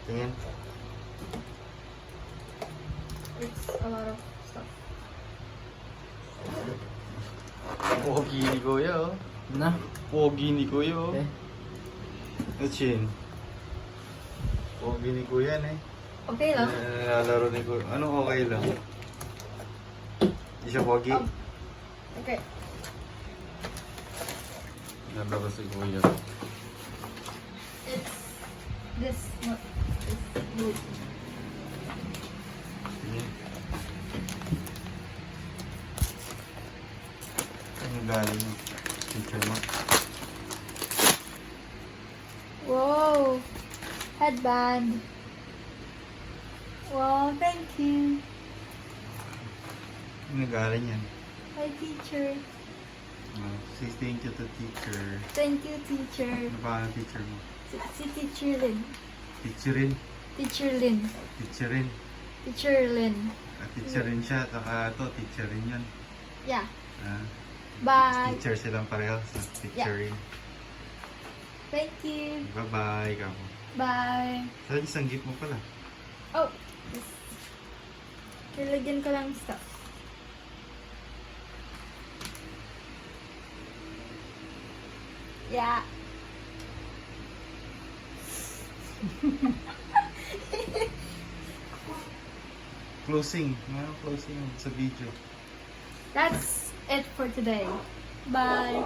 Tingin. It's a lot of stuff. Pogi ni Kuya, oh. Na? Pogi ni Kuya, oh. Okay. Chin. Pogi ni Kuya, eh. Okay lang. Nalalaro ni Kuya. Anong okay lang? Hindi siya pogi. Okay. Nalaro si Kuya. It's this one. It's blue. Tingin. Ano galing mo? Teacher mo? Whoa! Headband. Wow, thank you. Ano galing yan? Hi, teacher. Say thank you to teacher. Thank you, teacher. Ano pa ang teacher mo? Si Teacher Lin. Teacherin. Teacher Lin. Teacherin. Teacher Lin. Teacherin siya. Saka to, teacherin yun. Yeah. Ah, Bye. teacher silang pareho sa teacherin. Thank you. Bye-bye. Ikaw. Bye. Saan isang gift mo pala? Oh. Yes. Nilagyan ko lang stuff. Yeah. Closing. Ano closing sa video? That's it for today. Bye.